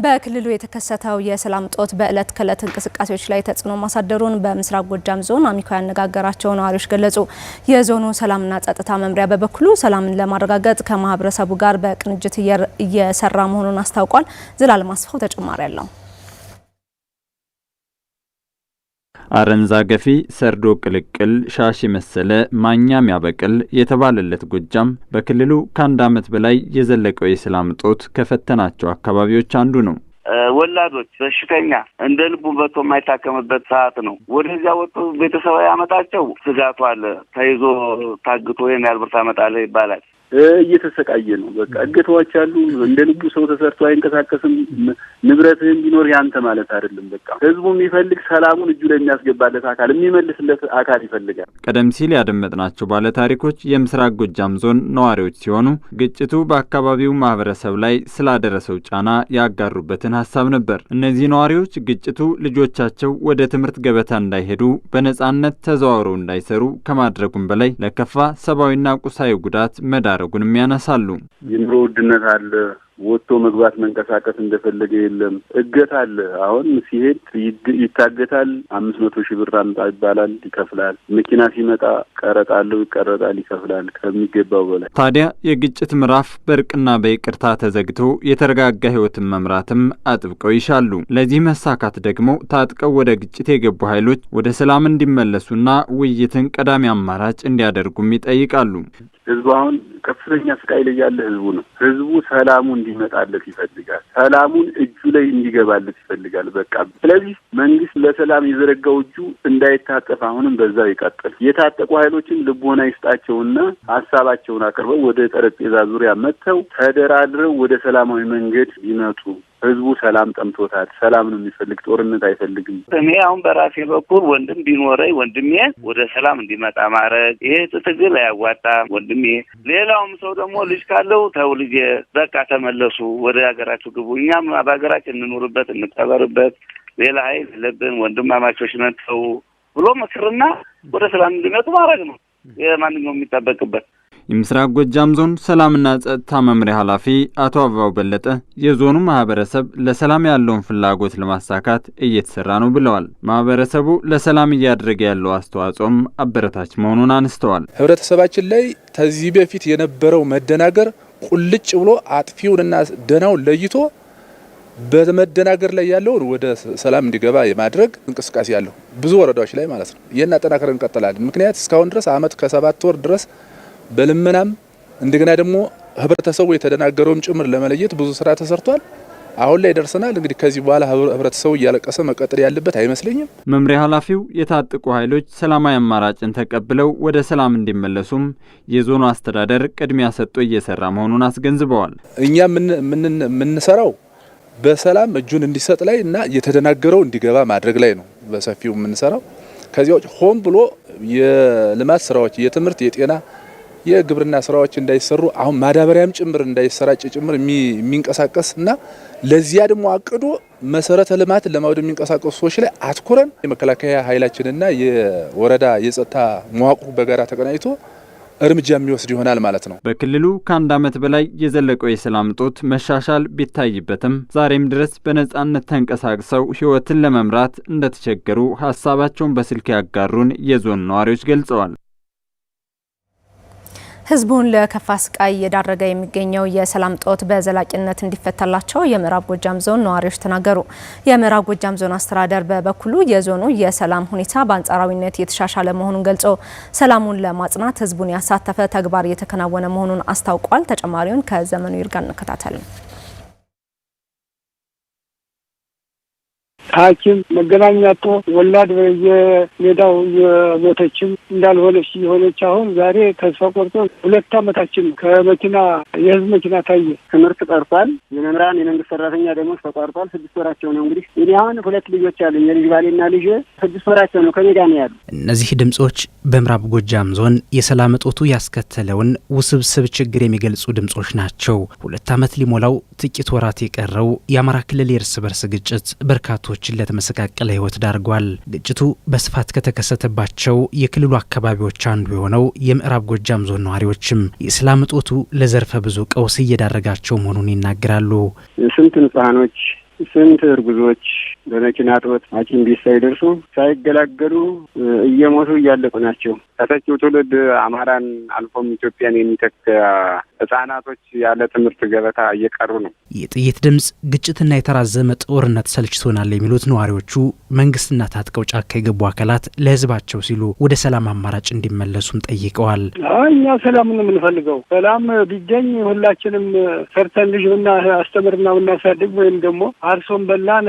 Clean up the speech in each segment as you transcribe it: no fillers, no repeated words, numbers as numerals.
በክልሉ የተከሰተው የሰላም ጦት በእለት ከእለት እንቅስቃሴዎች ላይ ተጽዕኖ ማሳደሩን በምስራቅ ጎጃም ዞን አሚኮ ያነጋገራቸው ነዋሪዎች ገለጹ። የዞኑ ሰላምና ጸጥታ መምሪያ በበኩሉ ሰላምን ለማረጋገጥ ከማህበረሰቡ ጋር በቅንጅት እየሰራ መሆኑን አስታውቋል። ዘላለም አስፋው ተጨማሪ አለው። አረንዛ ገፊ ሰርዶ ቅልቅል ሻሽ መሰለ ማኛም ያበቅል የተባለለት ጎጃም በክልሉ ከአንድ ዓመት በላይ የዘለቀው የሰላም ጦት ከፈተናቸው አካባቢዎች አንዱ ነው። ወላዶች በሽተኛ እንደ ልቡ በቶ የማይታከምበት ሰዓት ነው። ወደዚያ ወጡ ቤተሰብ ያመጣቸው ስጋቱ አለ። ተይዞ ታግቶ የሚያልብር ታመጣለ ይባላል። እየተሰቃየ ነው። በቃ እገታዎች አሉ። እንደ ልቡ ሰው ተሰርቶ አይንቀሳቀስም። ንብረትህን ቢኖር ያንተ ማለት አይደለም። በቃ ህዝቡ የሚፈልግ ሰላሙን እጁ ላይ የሚያስገባለት አካል የሚመልስለት አካል ይፈልጋል። ቀደም ሲል ያደመጥናቸው ባለ ታሪኮች የምስራቅ ጎጃም ዞን ነዋሪዎች ሲሆኑ ግጭቱ በአካባቢው ማህበረሰብ ላይ ስላደረሰው ጫና ያጋሩበትን ሀሳብ ነበር። እነዚህ ነዋሪዎች ግጭቱ ልጆቻቸው ወደ ትምህርት ገበታ እንዳይሄዱ በነጻነት ተዘዋውረው እንዳይሰሩ ከማድረጉም በላይ ለከፋ ሰብአዊና ቁሳዊ ጉዳት መዳረጉንም ያነሳሉ። የኑሮ ውድነት አለ። ወጥቶ መግባት መንቀሳቀስ እንደፈለገ የለም። እገታ አለ። አሁን ሲሄድ ይታገታል። 500 ሺህ ብር አምጣ ይባላል፣ ይከፍላል። መኪና ሲመጣ ቀረጣለው ይቀረጣል፣ ይከፍላል ከሚገባው በላይ። ታዲያ የግጭት ምዕራፍ በእርቅና በይቅርታ ተዘግቶ የተረጋጋ ህይወትን መምራትም አጥብቀው ይሻሉ። ለዚህ መሳካት ደግሞ ታጥቀው ወደ ግጭት የገቡ ኃይሎች ወደ ሰላም እንዲመለሱና ውይይትን ቀዳሚ አማራጭ እንዲያደርጉም ይጠይቃሉ። ህዝቡ አሁን ከፍተኛ ስቃይ ላይ ያለ ህዝቡ ነው። ህዝቡ ሰላሙ እንዲመጣለት ይፈልጋል። ሰላሙን እጁ ላይ እንዲገባለት ይፈልጋል። በቃ ስለዚህ መንግስት ለሰላም የዘረጋው እጁ እንዳይታጠፍ አሁንም በዛው ይቀጥል። የታጠቁ ኃይሎችን ልቦና ይስጣቸውና ሀሳባቸውን አቅርበው ወደ ጠረጴዛ ዙሪያ መጥተው ተደራድረው ወደ ሰላማዊ መንገድ ይመጡ። ህዝቡ ሰላም ጠምቶታል። ሰላም ነው የሚፈልግ፣ ጦርነት አይፈልግም። እኔ አሁን በራሴ በኩል ወንድም ቢኖረኝ ወንድሜ ወደ ሰላም እንዲመጣ ማድረግ። ይሄ ትግል አያዋጣም ወንድሜ። ሌላውም ሰው ደግሞ ልጅ ካለው ተው ልጄ በቃ ተመለሱ፣ ወደ ሀገራችሁ ግቡ፣ እኛም በሀገራችን እንኖርበት እንቀበርበት፣ ሌላ ኃይል የለብን፣ ወንድማማቾች ነን ተው ብሎ ምክርና ወደ ሰላም እንዲመጡ ማድረግ ነው የማንኛውም የሚጠበቅበት። የምስራቅ ጎጃም ዞን ሰላምና ጸጥታ መምሪያ ኃላፊ አቶ አበባው በለጠ የዞኑ ማህበረሰብ ለሰላም ያለውን ፍላጎት ለማሳካት እየተሰራ ነው ብለዋል። ማህበረሰቡ ለሰላም እያደረገ ያለው አስተዋጽኦም አበረታች መሆኑን አንስተዋል። ህብረተሰባችን ላይ ከዚህ በፊት የነበረው መደናገር ቁልጭ ብሎ አጥፊውንና ደናውን ለይቶ በመደናገር ላይ ያለውን ወደ ሰላም እንዲገባ የማድረግ እንቅስቃሴ ያለው ብዙ ወረዳዎች ላይ ማለት ነው። ይሄን አጠናክረን እንቀጥላለን። ምክንያት እስካሁን ድረስ አመት ከ7 ወር ድረስ በልመናም እንደገና ደግሞ ህብረተሰቡ የተደናገረውም ጭምር ለመለየት ብዙ ስራ ተሰርቷል። አሁን ላይ ደርሰናል። እንግዲህ ከዚህ በኋላ ህብረተሰቡ እያለቀሰ መቀጠል ያለበት አይመስለኝም። መምሪያ ኃላፊው የታጠቁ ኃይሎች ሰላማዊ አማራጭን ተቀብለው ወደ ሰላም እንዲመለሱም የዞኑ አስተዳደር ቅድሚያ ሰጥቶ እየሰራ መሆኑን አስገንዝበዋል። እኛ የምንሰራው በሰላም እጁን እንዲሰጥ ላይ እና የተደናገረው እንዲገባ ማድረግ ላይ ነው በሰፊው የምንሰራው። ከዚያው ሆን ብሎ የልማት ስራዎች፣ የትምህርት፣ የጤና፣ የግብርና ስራዎች እንዳይሰሩ አሁን ማዳበሪያም ጭምር እንዳይሰራጭ ጭምር የሚንቀሳቀስ እና ለዚያ ደግሞ አቅዶ መሰረተ ልማት ለማውደም የሚንቀሳቀሱ ሰዎች ላይ አትኩረን የመከላከያ ኃይላችንና የወረዳ የጸጥታ መዋቅሩ በጋራ ተቀናጅቶ እርምጃ የሚወስድ ይሆናል ማለት ነው። በክልሉ ከአንድ ዓመት በላይ የዘለቀው የሰላም ጦት መሻሻል ቢታይበትም ዛሬም ድረስ በነጻነት ተንቀሳቅሰው ህይወትን ለመምራት እንደተቸገሩ ሀሳባቸውን በስልክ ያጋሩን የዞን ነዋሪዎች ገልጸዋል። ህዝቡን ለከፋ ስቃይ እየዳረገ የሚገኘው የሰላም ጦት በዘላቂነት እንዲፈታላቸው የምዕራብ ጎጃም ዞን ነዋሪዎች ተናገሩ። የምዕራብ ጎጃም ዞን አስተዳደር በበኩሉ የዞኑ የሰላም ሁኔታ በአንጻራዊነት የተሻሻለ መሆኑን ገልጾ ሰላሙን ለማጽናት ህዝቡን ያሳተፈ ተግባር እየተከናወነ መሆኑን አስታውቋል። ተጨማሪውን ከዘመኑ ይርጋ እንከታተል። ሐኪም መገናኛቶ ወላድ በየሜዳው የሞተችም እንዳልሆነች የሆነች አሁን ዛሬ ተስፋ ቆርጦ 2 ዓመታችን ከመኪና የህዝብ መኪና ታየ። ትምህርት ቀርቷል። የመምህራን የመንግስት ሰራተኛ ደግሞ ተቋርጧል። 6 ወራቸው ነው። እንግዲህ እኔ አሁን 2 ልጆች አሉኝ። የልጅ ባሌና ልጅ 6 ወራቸው ነው ከሜዳ ነው ያሉ። እነዚህ ድምጾች በምዕራብ ጎጃም ዞን የሰላም እጦቱ ያስከተለውን ውስብስብ ችግር የሚገልጹ ድምጾች ናቸው። 2 ዓመት ሊሞላው ጥቂት ወራት የቀረው የአማራ ክልል የእርስ በርስ ግጭት በርካቶችን ለተመሰቃቀለ ህይወት ዳርጓል። ግጭቱ በስፋት ከተከሰተባቸው የክልሉ አካባቢዎች አንዱ የሆነው የምዕራብ ጎጃም ዞን ነዋሪዎችም የሰላም እጦቱ ለዘርፈ ብዙ ቀውስ እየዳረጋቸው መሆኑን ይናገራሉ። ስንት ንጹሃኖች ስንት እርጉዞች በመኪና እጦት ሐኪም ቤት ሳይደርሱ ሳይገላገሉ እየሞቱ እያለቁ ናቸው። ተተኪው ትውልድ አማራን አልፎም ኢትዮጵያን የሚተካ ህጻናቶች ያለ ትምህርት ገበታ እየቀሩ ነው። የጥይት ድምጽ፣ ግጭትና የተራዘመ ጦርነት ሰልችቶናል የሚሉት ነዋሪዎቹ መንግስትና ታጥቀው ጫካ የገቡ አካላት ለህዝባቸው ሲሉ ወደ ሰላም አማራጭ እንዲመለሱም ጠይቀዋል። እኛ ሰላም ነው የምንፈልገው። ሰላም ቢገኝ ሁላችንም ሰርተን ልጅና አስተምርና ብናሳድግ ወይም ደግሞ አርሶን በላን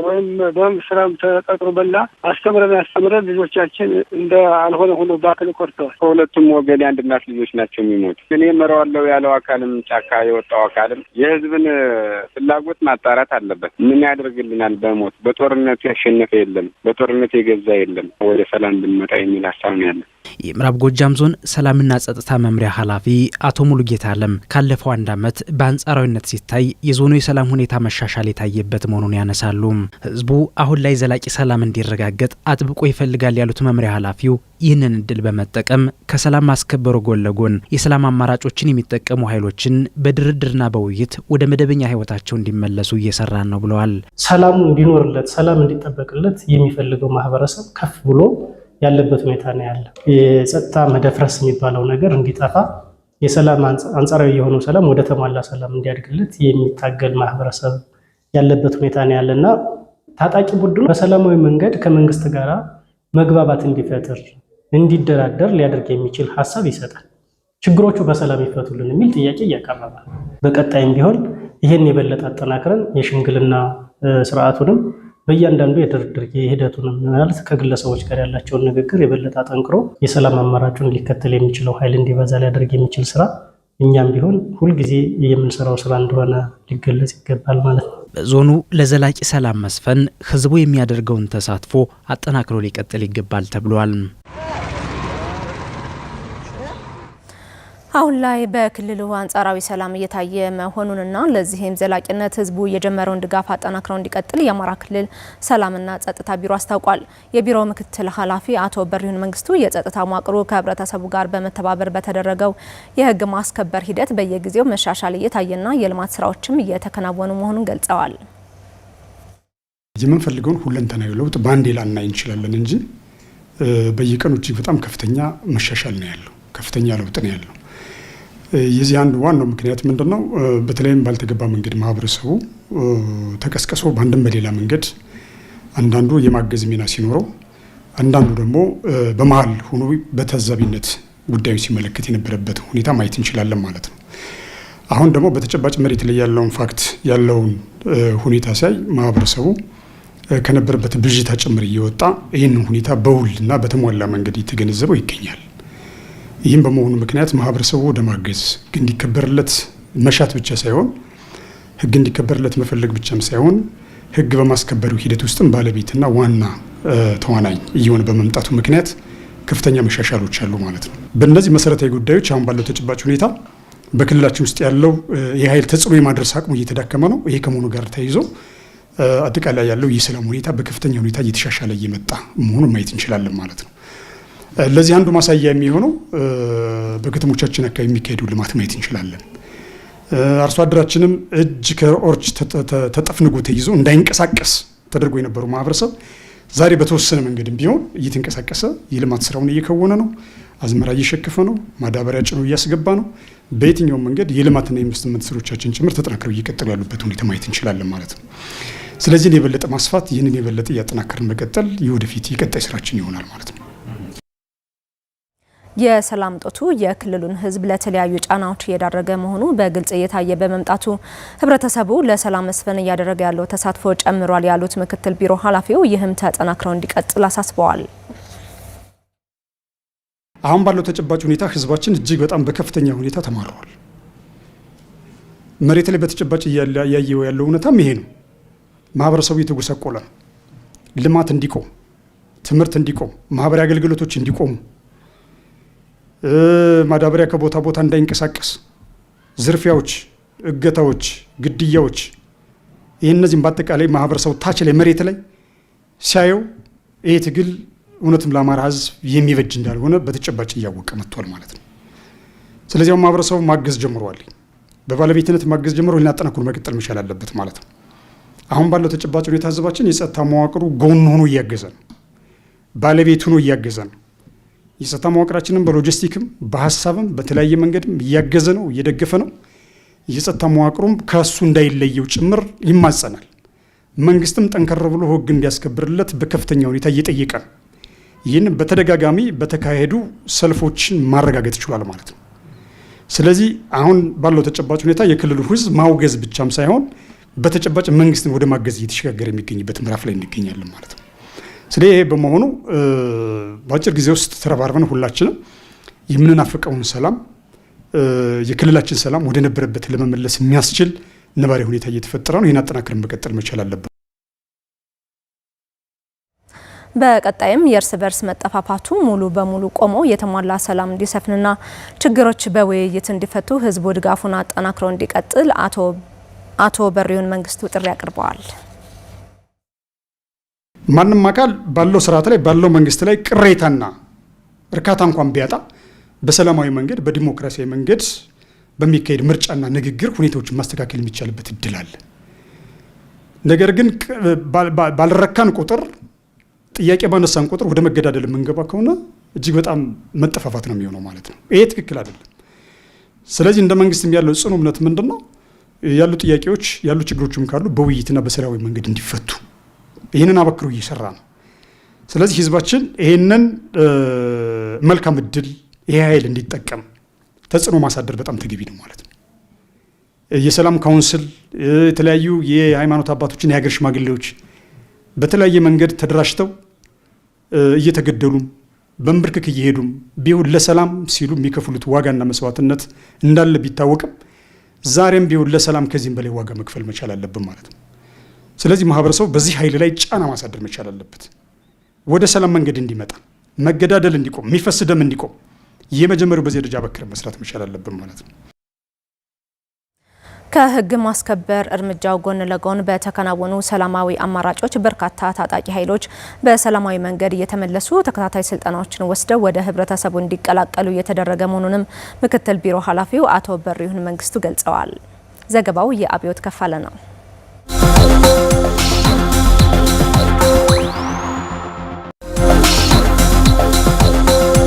ወይም በመንግስት ስራም ተቀጥሮ በላ አስተምረን ልጆቻችን እንደ አልሆነ ሆኖ ባክል ቆርጠዋል። ከሁለቱም ወገን የአንድ እናት ልጆች ናቸው የሚሞቱ። እኔ መራዋለሁ ያለው አካልም ጫካ የወጣው አካልም የህዝብን ፍላጎት ማጣራት አለበት። ምን ያደርግልናል? በሞት በጦርነቱ ያሸነፈ የለም፣ በጦርነት የገዛ የለም። ወደ ሰላም ብንመጣ የሚል ሀሳብ ነው ያለ። የምዕራብ ጎጃም ዞን ሰላምና ጸጥታ መምሪያ ኃላፊ አቶ ሙሉጌታ አለም ካለፈው አንድ ዓመት በአንጻራዊነት ሲታይ የዞኑ የሰላም ሁኔታ መሻሻል የታየበት መሆኑን ያነሳሉ። ህዝቡ አሁን ላይ ዘላቂ ሰላም እንዲረጋገጥ አጥብቆ ይፈልጋል ያሉት መምሪያ ኃላፊው ይህንን እድል በመጠቀም ከሰላም ማስከበሩ ጎን ለጎን የሰላም አማራጮችን የሚጠቀሙ ኃይሎችን በድርድርና በውይይት ወደ መደበኛ ህይወታቸው እንዲመለሱ እየሰራን ነው ብለዋል። ሰላሙ እንዲኖርለት፣ ሰላም እንዲጠበቅለት የሚፈልገው ማህበረሰብ ከፍ ብሎ ያለበት ሁኔታ ነው ያለ። የጸጥታ መደፍረስ የሚባለው ነገር እንዲጠፋ፣ የሰላም አንጻራዊ የሆነው ሰላም ወደ ተሟላ ሰላም እንዲያድግለት የሚታገል ማህበረሰብ ያለበት ሁኔታ ነው ያለና ታጣቂ ቡድኑ በሰላማዊ መንገድ ከመንግስት ጋር መግባባት እንዲፈጥር እንዲደራደር ሊያደርግ የሚችል ሀሳብ ይሰጣል። ችግሮቹ በሰላም ይፈቱልን የሚል ጥያቄ እያቀረበ በቀጣይም ቢሆን ይህን የበለጠ አጠናክረን የሽምግልና ስርዓቱንም በእያንዳንዱ የድርድር ሂደቱንም ማለት ከግለሰቦች ጋር ያላቸውን ንግግር የበለጠ አጠንክሮ የሰላም አማራጩን ሊከተል የሚችለው ኃይል እንዲበዛ ሊያደርግ የሚችል ስራ እኛም ቢሆን ሁልጊዜ የምንሰራው ስራ እንደሆነ ሊገለጽ ይገባል ማለት ነው። በዞኑ ለዘላቂ ሰላም መስፈን ህዝቡ የሚያደርገውን ተሳትፎ አጠናክሮ ሊቀጥል ይገባል ተብሏል። አሁን ላይ በክልሉ አንጻራዊ ሰላም እየታየ መሆኑንና ለዚህም ዘላቂነት ህዝቡ የጀመረውን ድጋፍ አጠናክረው እንዲቀጥል የአማራ ክልል ሰላምና ጸጥታ ቢሮ አስታውቋል። የቢሮው ምክትል ኃላፊ አቶ በሪሁን መንግስቱ የጸጥታ መዋቅሩ ከህብረተሰቡ ጋር በመተባበር በተደረገው የህግ ማስከበር ሂደት በየጊዜው መሻሻል እየታየና የልማት ስራዎችም እየተከናወኑ መሆኑን ገልጸዋል። የምንፈልገውን ሁለንተናዊ ለውጥ በአንዴ ላናይ እንችላለን እንጂ በየቀኑ እጅግ በጣም ከፍተኛ መሻሻል ነው ያለው፣ ከፍተኛ ለውጥ ነው ያለው። የዚህ አንዱ ዋናው ምክንያት ምንድነው? በተለይም ባልተገባ መንገድ ማህበረሰቡ ተቀስቀሶ በአንድም በሌላ መንገድ አንዳንዱ የማገዝ ሚና ሲኖረው፣ አንዳንዱ ደግሞ በመሀል ሆኖ በታዛቢነት ጉዳዩ ሲመለከት የነበረበት ሁኔታ ማየት እንችላለን ማለት ነው። አሁን ደግሞ በተጨባጭ መሬት ላይ ያለውን ፋክት ያለውን ሁኔታ ሲያይ ማህበረሰቡ ከነበረበት ብዥታ ጭምር እየወጣ ይህንን ሁኔታ በውልና በተሟላ መንገድ እየተገነዘበው ይገኛል። ይህም በመሆኑ ምክንያት ማህበረሰቡ ወደ ማገዝ እንዲከበርለት መሻት ብቻ ሳይሆን ህግ እንዲከበርለት መፈለግ ብቻም ሳይሆን ህግ በማስከበሩ ሂደት ውስጥም ባለቤትና ዋና ተዋናይ እየሆነ በመምጣቱ ምክንያት ከፍተኛ መሻሻሎች አሉ ማለት ነው። በእነዚህ መሰረታዊ ጉዳዮች አሁን ባለው ተጨባጭ ሁኔታ በክልላችን ውስጥ ያለው የኃይል ተጽዕኖ የማድረስ አቅሙ እየተዳከመ ነው። ይሄ ከመሆኑ ጋር ተያይዞ አጠቃላይ ያለው የሰላም ሁኔታ በከፍተኛ ሁኔታ እየተሻሻለ እየመጣ መሆኑን ማየት እንችላለን ማለት ነው። ለዚህ አንዱ ማሳያ የሚሆነው በከተሞቻችን አካባቢ የሚካሄዱ ልማት ማየት እንችላለን። አርሶ አደራችንም እጅ ከኦርች ተጠፍንጎ ተይዞ እንዳይንቀሳቀስ ተደርጎ የነበረው ማህበረሰብ ዛሬ በተወሰነ መንገድም ቢሆን እየተንቀሳቀሰ የልማት ስራውን እየከወነ ነው። አዝመራ እየሸከፈ ነው። ማዳበሪያ ጭኖ እያስገባ ነው። በየትኛውም መንገድ የልማትና የኢንቨስትመንት ስራዎቻችን ጭምር ተጠናክረው እየቀጠሉ ያሉበት ሁኔታ ማየት እንችላለን ማለት ነው። ስለዚህ የበለጠ ማስፋት፣ ይህንን የበለጠ እያጠናከርን መቀጠል የወደፊት የቀጣይ ስራችን ይሆናል ማለት ነው። የሰላም እጦቱ የክልሉን ህዝብ ለተለያዩ ጫናዎች እየዳረገ መሆኑ በግልጽ እየታየ በመምጣቱ ህብረተሰቡ ለሰላም መስፈን እያደረገ ያለው ተሳትፎ ጨምሯል ያሉት ምክትል ቢሮ ኃላፊው ይህም ተጠናክረው እንዲቀጥል አሳስበዋል። አሁን ባለው ተጨባጭ ሁኔታ ህዝባችን እጅግ በጣም በከፍተኛ ሁኔታ ተማረዋል። መሬት ላይ በተጨባጭ እያየው ያለው እውነታም ይሄ ነው። ማህበረሰቡ እየተጎሳቆለ ነው። ልማት እንዲቆም፣ ትምህርት እንዲቆም፣ ማህበራዊ አገልግሎቶች እንዲቆሙ፣ ማዳበሪያ ከቦታ ቦታ እንዳይንቀሳቀስ፣ ዝርፊያዎች፣ እገታዎች፣ ግድያዎች እነዚህም በአጠቃላይ ማህበረሰቡ ታች ላይ መሬት ላይ ሲያየው ይሄ ትግል እውነትም ለአማራ ህዝብ የሚበጅ እንዳልሆነ በተጨባጭ እያወቀ መጥቷል ማለት ነው። ስለዚህ ማህበረሰቡ ማገዝ ጀምሯል። በባለቤትነት ማገዝ ጀምሮ ሊናጠናክሩ መቀጠል መቻል አለበት ማለት ነው። አሁን ባለው ተጨባጭ ሁኔታ ህዝባችን የጸጥታ መዋቅሩ ጎን ሆኖ እያገዘ ነው፣ ባለቤት ሆኖ እያገዘ ነው። የጸጥታ መዋቅራችንን በሎጂስቲክም በሀሳብም በተለያየ መንገድም እያገዘ ነው፣ እየደገፈ ነው። የጸጥታ መዋቅሩም ከሱ እንዳይለየው ጭምር ይማጸናል። መንግስትም ጠንከር ብሎ ህግ እንዲያስከብርለት በከፍተኛ ሁኔታ እየጠየቀ ነው። ይህን በተደጋጋሚ በተካሄዱ ሰልፎችን ማረጋገጥ ይችላል ማለት ነው። ስለዚህ አሁን ባለው ተጨባጭ ሁኔታ የክልሉ ህዝብ ማውገዝ ብቻም ሳይሆን በተጨባጭ መንግስትን ወደ ማገዝ እየተሸጋገረ የሚገኝበት ምዕራፍ ላይ እንገኛለን ማለት ነው። ስለዚህ ይሄ በመሆኑ በአጭር ጊዜ ውስጥ ተረባርበን ሁላችንም የምንናፍቀውን ሰላም የክልላችን ሰላም ወደ ነበረበት ለመመለስ የሚያስችል ነባራዊ ሁኔታ እየተፈጠረ ነው። ይህን አጠናክረን መቀጠል መቻል አለብን። በቀጣይም የእርስ በርስ መጠፋፋቱ ሙሉ በሙሉ ቆሞ የተሟላ ሰላም እንዲሰፍንና ችግሮች በውይይት እንዲፈቱ ህዝቡ ድጋፉን አጠናክሮ እንዲቀጥል አቶ በሪሁን መንግስቱ ጥሪ አቅርበዋል። ማንም አካል ባለው ስርዓት ላይ ባለው መንግስት ላይ ቅሬታና እርካታ እንኳን ቢያጣ በሰላማዊ መንገድ በዲሞክራሲያዊ መንገድ በሚካሄድ ምርጫና ንግግር ሁኔታዎችን ማስተካከል የሚቻልበት እድል አለ። ነገር ግን ባልረካን ቁጥር ጥያቄ ባነሳን ቁጥር ወደ መገዳደል የምንገባ ከሆነ እጅግ በጣም መጠፋፋት ነው የሚሆነው ማለት ነው። ይሄ ትክክል አይደለም። ስለዚህ እንደ መንግስትም ያለው ጽኑ እምነት ምንድነው? ያሉ ጥያቄዎች ያሉ ችግሮችም ካሉ በውይይትና በሰላማዊ መንገድ እንዲፈቱ ይህንን አበክሮ እየሰራ ነው። ስለዚህ ህዝባችን ይህንን መልካም እድል ይሄ ኃይል እንዲጠቀም ተጽዕኖ ማሳደር በጣም ተገቢ ነው ማለት ነው። የሰላም ካውንስል የተለያዩ የሃይማኖት አባቶችን የሀገር ሽማግሌዎች በተለያየ መንገድ ተደራጅተው እየተገደሉም በንብርክክ እየሄዱም ቢሆን ለሰላም ሲሉ የሚከፍሉት ዋጋና መስዋዕትነት እንዳለ ቢታወቅም ዛሬም ቢሆን ለሰላም ከዚህም በላይ ዋጋ መክፈል መቻል አለብን ማለት ነው። ስለዚህ ማህበረሰቡ በዚህ ኃይል ላይ ጫና ማሳደር መቻል አለበት። ወደ ሰላም መንገድ እንዲመጣ፣ መገዳደል እንዲቆም፣ የሚፈስ ደም እንዲቆም የመጀመሪያው በዚህ ደረጃ በክረም መስራት መቻል አለብን ማለት ነው። ከህግ ማስከበር እርምጃው ጎን ለጎን በተከናወኑ ሰላማዊ አማራጮች በርካታ ታጣቂ ኃይሎች በሰላማዊ መንገድ እየተመለሱ ተከታታይ ስልጠናዎችን ወስደው ወደ ህብረተሰቡ እንዲቀላቀሉ እየተደረገ መሆኑንም ምክትል ቢሮ ኃላፊው አቶ በሪሁን መንግስቱ ገልጸዋል። ዘገባው የአብዮት ከፋለ ነው።